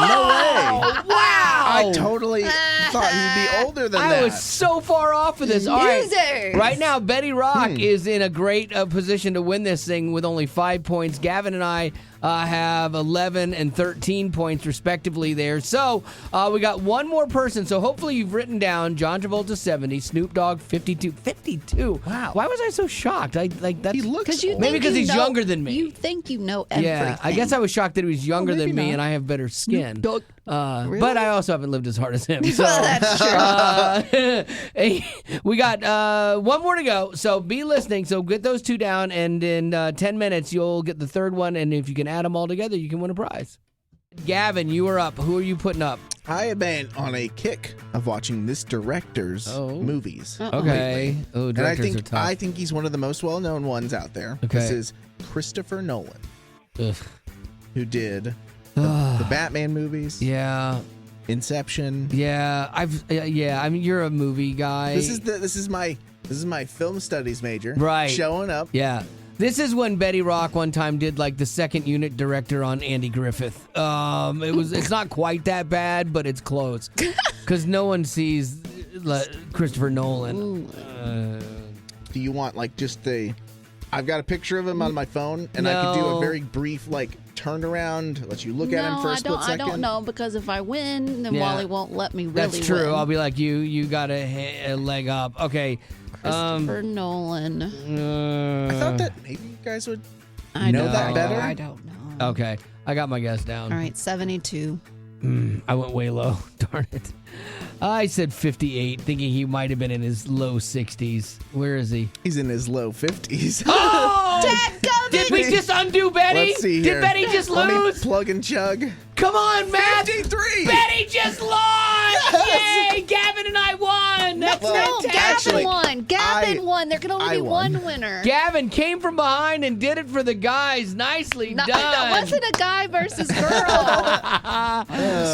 D: no way.
A: Wow.
D: I totally thought he'd be older than that.
C: I was so far off of this. All right.
A: Losers.
C: Right now, Betty Rock is in a great position to win this thing with only 5 points. Gavin and I have 11 and 13 points respectively there. So we got one more person. So hopefully you've written down John Travolta 70, Snoop Dogg 52. 52.
D: Wow.
C: Why was I so shocked? That's
D: He looks
A: you
C: maybe because he's younger than me.
A: You think you know everything.
C: Yeah, I guess I was shocked that he was younger than me
D: not.
C: and I have better skin.
A: Really?
C: But I also haven't lived as hard as him. So
A: That's true.
C: we got one more to go. So be listening. So get those two down, and in 10 minutes you'll get the third one. And if you can add them all together, you can win a prize. Gavin, you are up. Who are you putting up?
D: I have been on a kick of watching this director's movies.
C: Okay. Oh,
D: And
C: directors are tough.
D: I think he's one of the most well-known ones out there.
C: Okay.
D: This is Christopher Nolan,
C: Ugh.
D: who did the Batman movies, Inception.
C: Yeah, I mean, you're a movie guy.
D: This is my film studies major.
C: Right.
D: Showing up.
C: Yeah. This is when Betty Rock one time did like the second unit director on Andy Griffith. It's not quite that bad, but it's close. Because no one sees Christopher Nolan.
D: Do you want like just I've got a picture of him on my phone, and I could do a very brief turned around, let you look at him for a split second?
A: I don't know, because if I win, then Wally won't let me really
C: That's true.
A: win.
C: I'll be like, you got a leg up. Okay.
A: Christopher Nolan.
D: I thought that maybe you guys would
A: I
D: know that better.
A: I don't know.
C: Okay. I got my guess down.
A: All right, 72.
C: I went way low. Darn it. I said 58, thinking he might have been in his low 60s. Where is he?
D: He's in his low 50s.
C: Oh! Did we just undo Betty?
D: Let's see here.
C: Did Betty just
D: Let
C: lose?
D: me plug and chug.
C: Come on, Matt.
D: 53.
C: Betty just lost. Yay! Gavin and I won. That's
A: No,
C: fantastic.
A: Gavin won. Gavin won. There can only be one winner.
C: Gavin came from behind and did it for the guys. Nicely done.
A: That wasn't a guy versus girl.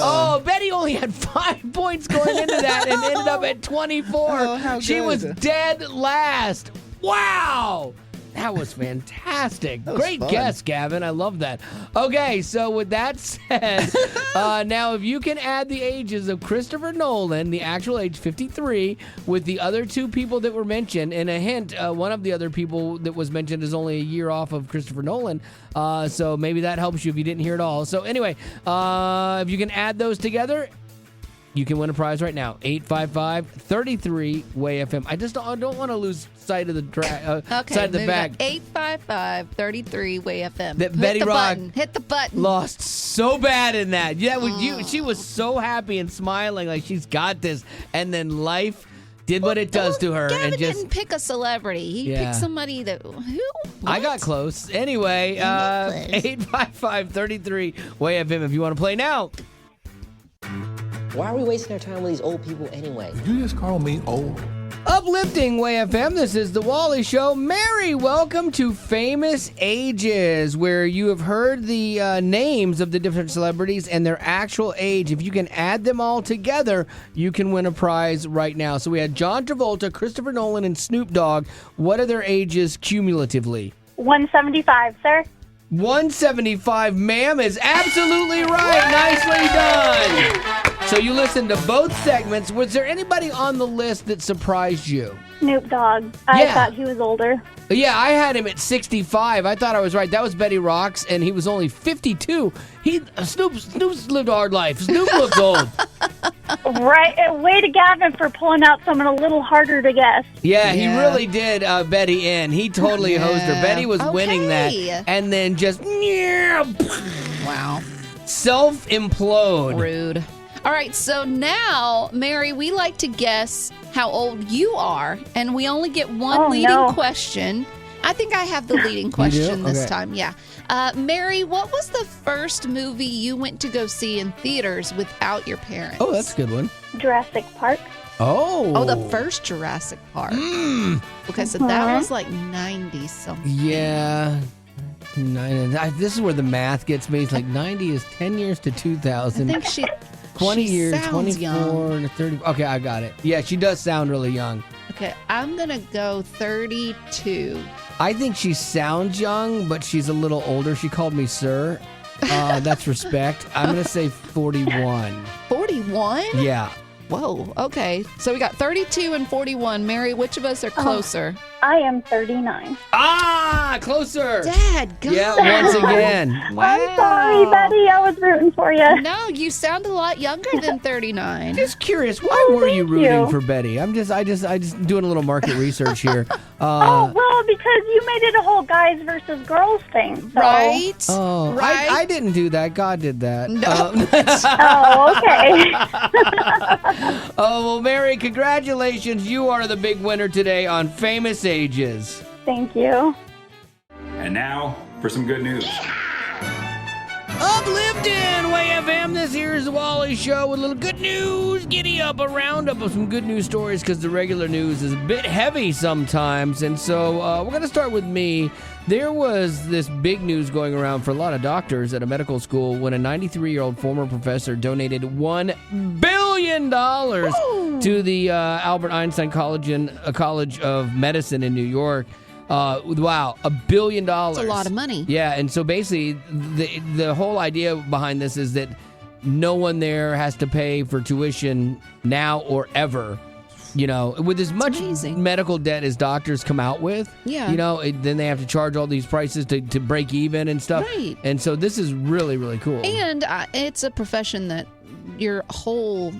C: Oh, Betty only had 5 points going into that and ended up at 24.
D: how
C: She
D: good.
C: was dead last. Wow. That was fantastic.
D: That was
C: Great
D: fun.
C: guess, Gavin. I love that. Okay, so with that said, now if you can add the ages of Christopher Nolan, the actual age 53, with the other two people that were mentioned, and a hint, one of the other people that was mentioned is only a year off of Christopher Nolan, so maybe that helps you if you didn't hear it all. So anyway, if you can add those together, you can win a prize right now. 855-33-WAY-FM. I don't want to lose sight of the side of the bag.
A: 855-33-WAY-FM.
C: That
A: Hit
C: Betty
A: the
C: Rock
A: button. Hit the button.
C: Lost so bad in that. Yeah, she was so happy and smiling like she's got this, and then life did what it does to her.
A: Gavin
C: and just
A: didn't pick a celebrity. He
C: Yeah.
A: picked somebody that
C: I got close. Anyway, 855-33-WAY-FM if you want to play now.
M: Why are we wasting our time with these old people anyway?
N: Did you just call me old?
C: Uplifting Way FM, this is The Wally Show. Mary, welcome to Famous Ages, where you have heard the names of the different celebrities and their actual age. If you can add them all together, you can win a prize right now. So we had John Travolta, Christopher Nolan, and Snoop Dogg. What are their ages cumulatively?
O: 175, sir.
C: 175, ma'am, is absolutely right. Nicely done. So you listened to both segments. Was there anybody on the list that surprised you?
O: Snoop Dogg. I thought he was older.
C: Yeah, I had him at 65. I thought I was right. That was Betty Rocks, and he was only 52. Snoop's lived a hard life. Snoop looks old.
O: Right. Way to Gavin for pulling out someone a little harder to guess.
C: Yeah, he really did Betty in. He totally hosed her. Betty was winning that. And then just,
A: wow.
C: Self-implode.
A: Rude. All right, so now, Mary, we like to guess how old you are, and we only get one leading question. I think I have the leading question this time, yeah. Mary, what was the first movie you went to go see in theaters without your parents?
C: Oh, that's a good one.
O: Jurassic Park.
C: Oh,
A: the first Jurassic Park. Okay, so that was like 90-something.
C: Yeah. This is where the math gets me. It's like 90 is 10 years to 2000.
A: I think she
C: 20 years,
A: sounds
C: 24
A: young.
C: to 30. Okay, I got it. Yeah, she does sound really young.
A: Okay, I'm going to go 32.
C: I think she sounds young, but she's a little older. She called me sir. That's respect. I'm going to say 41.
A: 41?
C: Yeah.
A: Whoa, okay. So we got 32 and 41. Mary, which of us are closer?
O: I am 39.
C: Ah, closer.
A: Dad, God.
C: Yeah, once again.
O: I'm sorry, Betty. I was rooting for you.
A: No, you sound a lot younger than 39.
C: Just curious, why were you rooting for Betty? I just doing a little market research here.
O: Well, because you made it a whole guys versus girls thing. So.
A: Right?
C: Oh,
A: right?
C: I didn't do that. God did that.
A: No.
O: Okay.
C: Oh, well, Mary, congratulations. You are the big winner today on Famous Ages.
O: Thank you.
P: And now for some good news.
C: Uplifting Way FM, this here is the Wally Show with a little good news. Giddy up, a roundup of some good news stories because the regular news is a bit heavy sometimes. And so we're going to start with me. There was this big news going around for a lot of doctors at a medical school when a 93-year-old former professor donated $1 billion to the Albert Einstein College of Medicine in New York. Wow, $1 billion.
A: That's a lot of money.
C: Yeah, and so basically the whole idea behind this is that no one there has to pay for tuition now or ever. with as much medical debt as doctors come out with, then they have to charge all these prices to break even and stuff.
A: Right.
C: And so this is really, really cool.
A: And it's a profession that your whole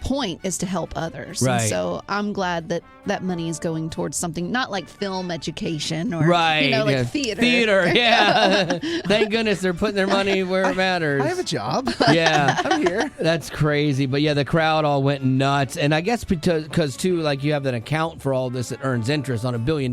A: point is to help others.
C: Right.
A: And so I'm glad that money is going towards something not like film education or like theater.
C: Theater, yeah. Thank goodness they're putting their money where it matters.
D: I have a job.
C: Yeah.
D: I'm here.
C: That's crazy. But yeah, the crowd all went nuts. And I guess because too, like you have an account for all this that earns interest on $1 billion,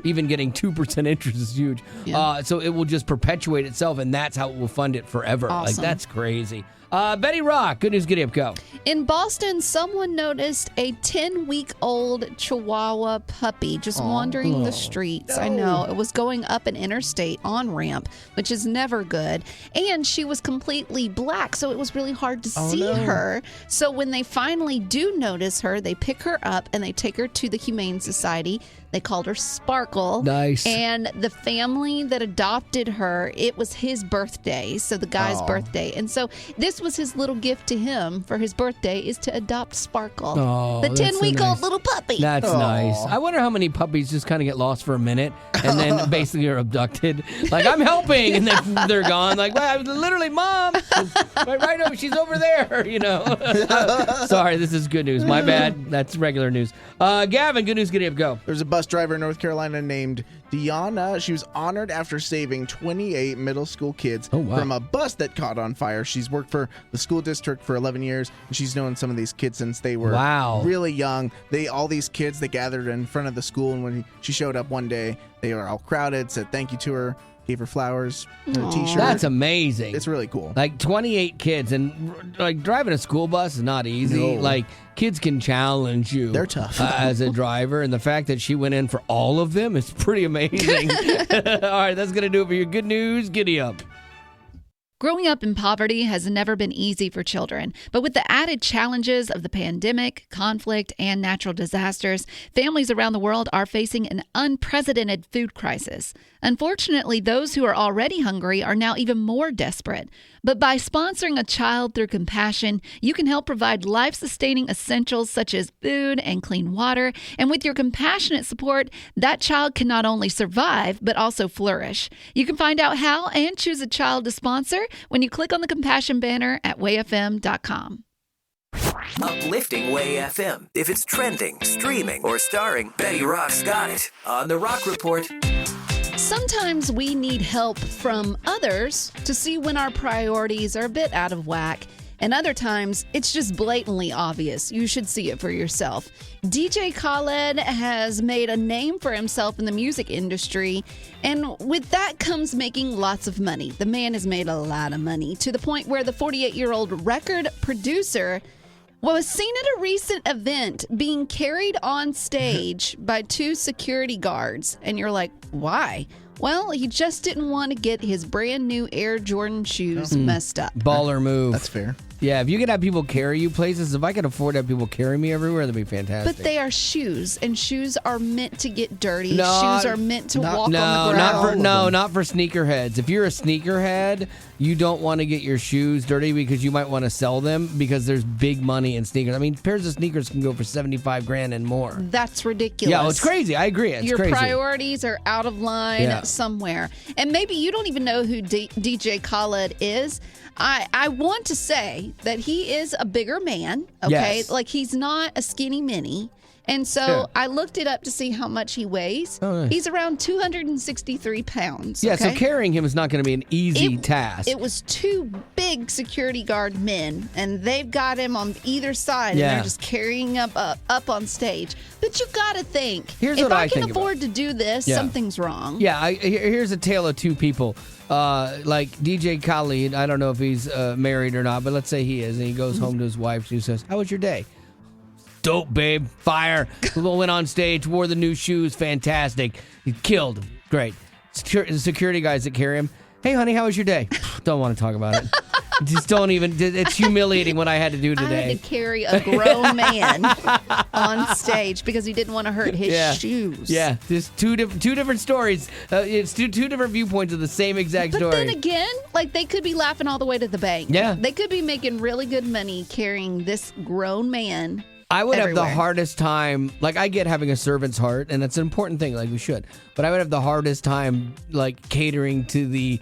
C: even getting 2% interest is huge.
A: Yeah.
C: So it will just perpetuate itself, and that's how it will fund it forever.
A: Awesome.
C: Like, that's crazy. Betty Rock, good news, Giddy Up, go.
A: In Boston, someone noticed a 10-week-old Chihuahua puppy just wandering the streets. I know. It was going up an interstate on-ramp, which is never good. And she was completely black, so it was really hard to see her. So when they finally do notice her, they pick her up and they take her to the Humane Society. They called her Sparkle.
C: Nice.
A: And the family that adopted her, it was his birthday, so the guy's birthday. And so this was his little gift to him for his birthday is to adopt Sparkle, the 10-week-old little puppy.
C: That's nice. I wonder how many puppies just kind of get lost for a minute and then basically are abducted. Like, I'm helping, and then they're gone. Like, well, literally, Mom, right over, she's over there, Sorry, this is good news. My bad. That's regular news. Gavin, good news, Giddy Up, go.
D: There's a bus driver in North Carolina named Deanna. She was honored after saving 28 middle school kids from a bus that caught on fire. She's worked for the school district for 11 years, and she's known some of these kids since they were really young. All these kids, they gathered in front of the school, and when she showed up one day, they were all crowded, said thank you to her, gave her flowers, and a t-shirt.
C: That's amazing.
D: It's really cool.
C: Like 28 kids, and like driving a school bus is not easy.
D: No.
C: Like, kids can challenge you.
D: They're tough.
C: As a driver, and the fact that she went in for all of them is pretty amazing. All right, that's going to do it for your good news. Giddy Up.
A: Growing up in poverty has never been easy for children, but with the added challenges of the pandemic, conflict, and natural disasters, families around the world are facing an unprecedented food crisis. Unfortunately, those who are already hungry are now even more desperate. But by sponsoring a child through compassion, you can help provide life-sustaining essentials such as food and clean water. And with your compassionate support, that child can not only survive, but also flourish. You can find out how and choose a child to sponsor when you click on the compassion banner at wayfm.com.
B: Uplifting Way FM. If it's trending, streaming, or starring, Betty Rock's got it on The Rock Report.
A: Sometimes we need help from others to see when our priorities are a bit out of whack. And other times, it's just blatantly obvious. You should see it for yourself. DJ Khaled has made a name for himself in the music industry. And with that comes making lots of money. The man has made a lot of money to the point where the 48-year-old record producer was seen at a recent event being carried on stage by 2 security guards. And you're like, why? Well, he just didn't want to get his brand new Air Jordan shoes messed up.
C: Baller move.
D: That's fair.
C: Yeah, if you could have people carry you places, if I could afford to have people carry me everywhere, that'd be fantastic.
A: But they are shoes, and shoes are meant to get dirty. Shoes are meant to walk on the ground.
C: Not for sneakerheads. If you're a sneakerhead, you don't want to get your shoes dirty because you might want to sell them because there's big money in sneakers. I mean, pairs of sneakers can go for $75,000 and more.
A: That's ridiculous.
C: Yeah, it's crazy. I agree. It's
A: Your
C: crazy.
A: priorities are out of line somewhere. And maybe you don't even know who DJ Khaled is. I want to say that he is a bigger man, okay?
C: Yes.
A: Like, he's not a skinny mini. And so I looked it up to see how much he weighs.
C: Oh, nice.
A: He's around 263 pounds.
C: Yeah,
A: okay?
C: so carrying him is not going to be an easy task.
A: It was 2 big security guard men, and they've got him on either side, and they're just carrying him up on stage. But you got to think, if I can afford to do this, something's wrong.
C: Yeah, here's a tale of 2 people. Like DJ Khaled, I don't know if he's married or not, but let's say he is, and he goes home to his wife. She says, "How was your day?" "Dope, babe. Fire." Went on stage, wore the new shoes. Fantastic. He killed him. Great. The security guys that carry him. "Hey, honey, how was your day?" "Don't want to talk about it." Just don't even. It's humiliating what I had to do today.
A: I had to carry a grown man on stage because he didn't want to hurt his shoes.
C: Yeah, just two different stories. It's two different viewpoints of the same exact story.
A: But then again, like, they could be laughing all the way to the bank.
C: Yeah.
A: They could be making really good money carrying this grown man
C: I would have the
A: everywhere.
C: hardest time, like I get having a servant's heart, and it's an important thing, like we should, but I would have the hardest time like catering to the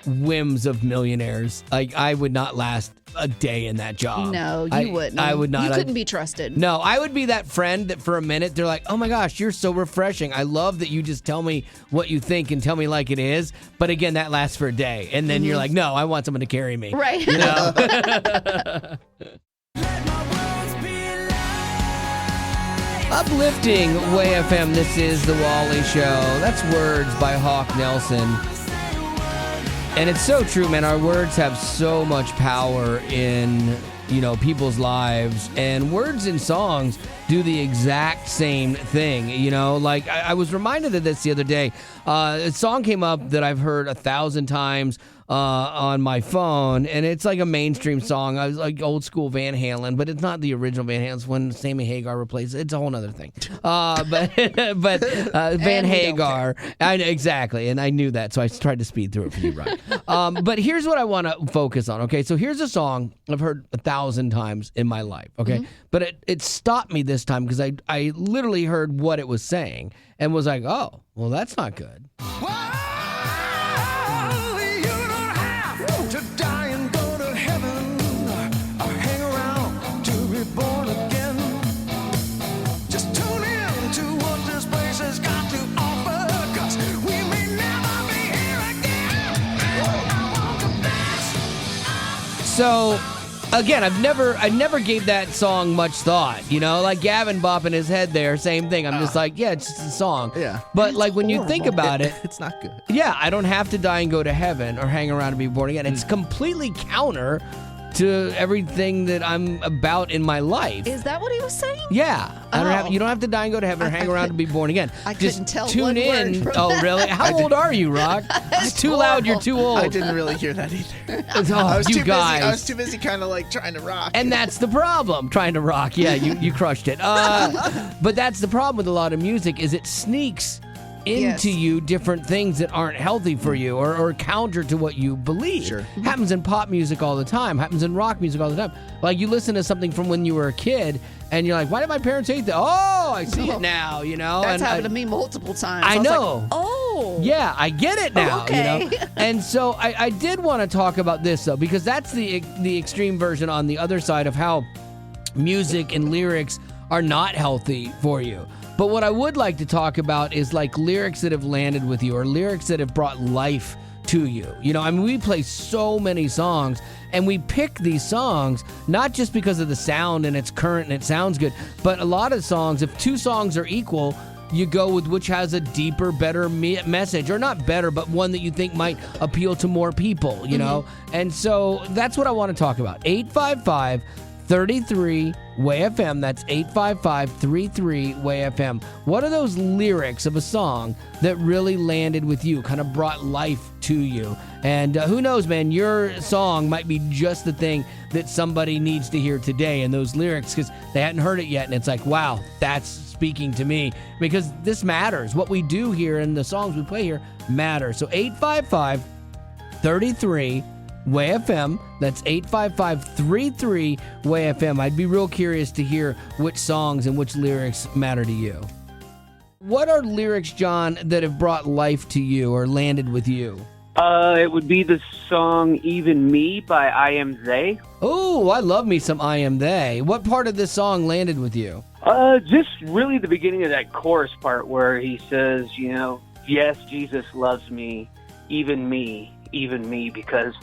C: whims of millionaires. Like I would not last a day in that job.
A: No, you wouldn't.
C: I would not.
A: You couldn't be trusted.
C: No, I would be that friend that for a minute they're like, oh my gosh, you're so refreshing. I love that you just tell me what you think and tell me like it is. But again, that lasts for a day. And then you're like, no, I want someone to carry me.
A: Right.
C: You know? Uplifting Way FM, this is The Wally Show. That's Words by Hawk Nelson. And it's so true, man. Our words have so much power in, people's lives. And words in songs do the exact same thing, Like, I was reminded of this the other day. A song came up that I've heard 1,000 times on my phone, and it's like a mainstream song. I was like old school Van Halen, but it's not the original Van Halen. It's when Sammy Hagar replaced it. It's a whole other thing. But Van Hagar, exactly, and I knew that, so I tried to speed through it for you, right? But here's what I want to focus on. Okay, so here's a song I've heard 1,000 times in my life. Okay, but it stopped me this time because I literally heard what it was saying and was like, oh, well, that's not good. So, again, I never gave that song much thought, like Gavin bopping his head there, same thing. I'm just like, yeah, it's just a song.
D: Yeah.
C: But like when you think about it,
D: it's not good.
C: Yeah, I don't have to die and go to heaven or hang around and be born again. It's completely counter to everything that I'm about in my life.
A: Is that what he was saying?
C: Yeah. You don't have to die and go to heaven or hang around and be born again.
A: I
C: Just
A: couldn't tell
C: tune
A: one
C: in.
A: word from
C: Oh,
A: that.
C: really? How old are you, Rock? It's too loud. You're too old.
D: I didn't really hear that either.
C: Oh,
D: I was
C: you
D: too
C: guys.
D: busy. I was too busy kind of like trying to rock.
C: And that's the problem, trying to rock. Yeah, you crushed it. But that's the problem with a lot of music is it sneaks into you different things that aren't healthy for you or counter to what you believe.
D: Sure.
C: Happens in pop music all the time. Happens in rock music all the time. Like you listen to something from when you were a kid and you're like, why did my parents hate that? Oh, I see it now,
A: That's happened to me multiple times.
C: I
A: was
C: know.
A: Like, oh.
C: Yeah, I get it now.
A: Okay.
C: And so I did want to talk about this though, because that's the extreme version on the other side of how music and lyrics are not healthy for you. But what I would like to talk about is like lyrics that have landed with you or lyrics that have brought life to you. We play so many songs and we pick these songs not just because of the sound and it's current and it sounds good, but a lot of songs, if two songs are equal, you go with which has a deeper, better message, or not better, but one that you think might appeal to more people, And so that's what I want to talk about. 855-33 Way FM. That's 855-33 Way FM. What are those lyrics of a song that really landed with you, kind of brought life to you? And who knows, man, your song might be just the thing that somebody needs to hear today in those lyrics because they hadn't heard it yet. And it's like, wow, that's speaking to me because this matters. What we do here and the songs we play here matter. So 855-33 Way FM. That's 855-33 Way FM. I'd be real curious to hear which songs and which lyrics matter to you. What are lyrics, John, that have brought life to you or landed with you?
N: It would be the song Even Me by I Am They.
C: Oh, I love me some I Am They. What part of this song landed with you?
N: Just really the beginning of that chorus part where he says, yes, Jesus loves me, even me, because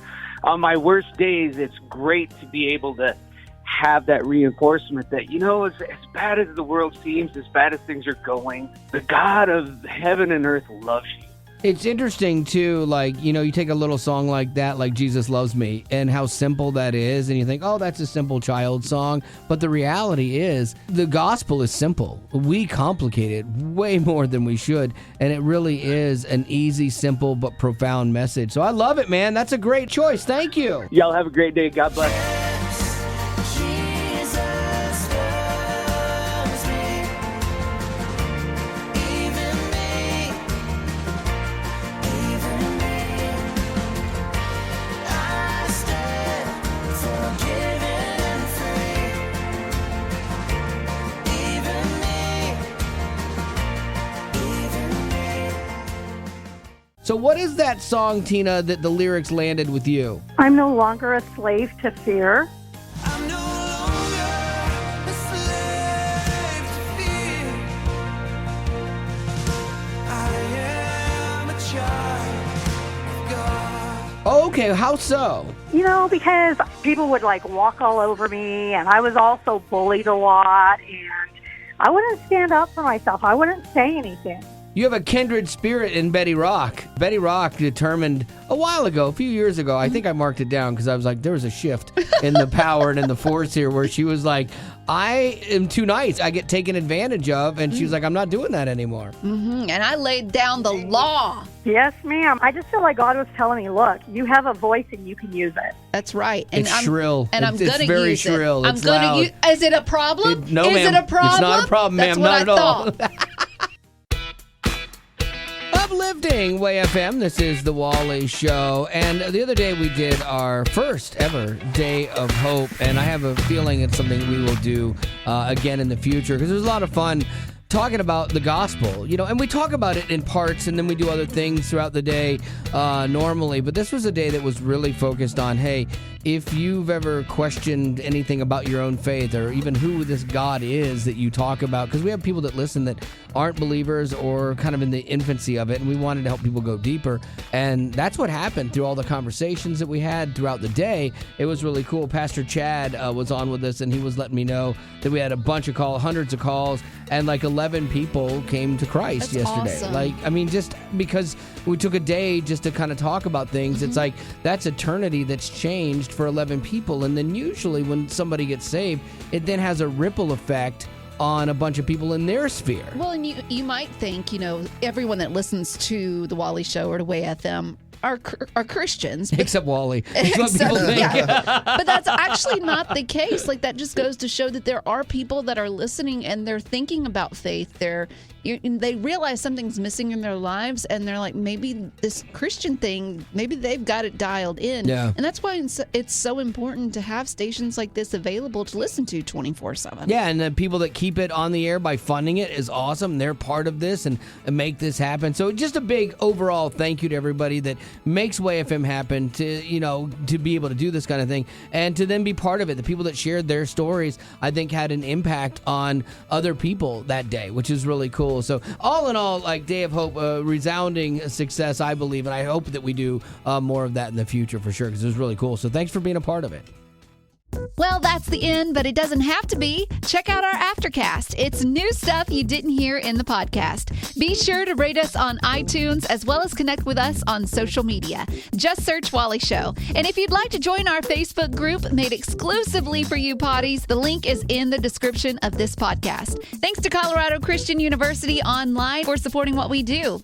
N: on my worst days, it's great to be able to have that reinforcement that, as bad as the world seems, as bad as things are going, the God of heaven and earth loves you.
C: It's interesting, too, like, you take a little song like that, like Jesus Loves Me, and how simple that is, and you think, oh, that's a simple child song, but the reality is, the gospel is simple. We complicate it way more than we should, and it really is an easy, simple, but profound message. So I love it, man. That's a great choice. Thank you.
N: Y'all have a great day. God bless.
C: So what is that song, Tina, that the lyrics landed with you?
O: I'm no longer a slave to fear.
C: Okay, how so?
O: Because people would walk all over me, and I was also bullied a lot, and I wouldn't stand up for myself. I wouldn't say anything.
C: You have a kindred spirit in Betty Rock. Betty Rock determined a while ago, a few years ago, I think I marked it down because I was like, there was a shift in the power and in the force here where she was like, I am too nice. I get taken advantage of. And she was like, I'm not doing that anymore.
A: Mm-hmm. And I laid down the law.
O: Yes, ma'am. I just feel like God was telling me, look, you have a voice and you can use it.
A: That's right. And
C: it's shrill.
A: And I'm going to use it.
C: It's very shrill.
A: I'm going to use. Is it a problem?
C: No,
A: is
C: ma'am.
A: It a problem?
C: It's not a problem, ma'am.
A: That's
C: not
A: what
C: at all. Uplifting Way FM. This is the Wally Show. And the other day we did our first ever Day of Hope. And I have a feeling it's something we will do again in the future because it was a lot of fun talking about the gospel, and we talk about it in parts and then we do other things throughout the day normally. But this was a day that was really focused on, hey, if you've ever questioned anything about your own faith or even who this God is that you talk about, because we have people that listen that aren't believers or kind of in the infancy of it, and we wanted to help people go deeper. And that's what happened through all the conversations that we had throughout the day. It was really cool. Pastor Chad was on with us, and he was letting me know that we had a bunch of calls, hundreds of calls, and 11 people came to Christ yesterday.
A: Awesome.
C: Just because we took a day just to kind of talk about things, it's like that's eternity that's changed for 11 people. And then usually when somebody gets saved, it then has a ripple effect on a bunch of people in their sphere.
A: Well, and you might think, everyone that listens to the Wally Show or to Way FM are Christians.
C: Except Wally. That's what people think.
A: Yeah. But that's actually not the case. That just goes to show that there are people that are listening and they're thinking about faith. They realize something's missing in their lives, and they're like, maybe this Christian thing, maybe they've got it dialed in.
C: Yeah.
A: And that's why it's so important to have stations like this available to listen to 24/7.
C: Yeah, and the people that keep it on the air by funding it is awesome. They're part of this and make this happen. So just a big overall thank you to everybody that makes Way FM happen, to be able to do this kind of thing and to then be part of it. The people that shared their stories, I think, had an impact on other people that day, which is really cool. So all in all, Day of Hope, resounding success, I believe, and I hope that we do more of that in the future for sure, because it was really cool. So thanks for being a part of it.
A: Well, that's the end, but it doesn't have to be. Check out our Aftercast. It's new stuff you didn't hear in the podcast. Be sure to rate us on iTunes as well as connect with us on social media. Just search Wally Show. And if you'd like to join our Facebook group made exclusively for you potties, the link is in the description of this podcast. Thanks to Colorado Christian University Online for supporting what we do.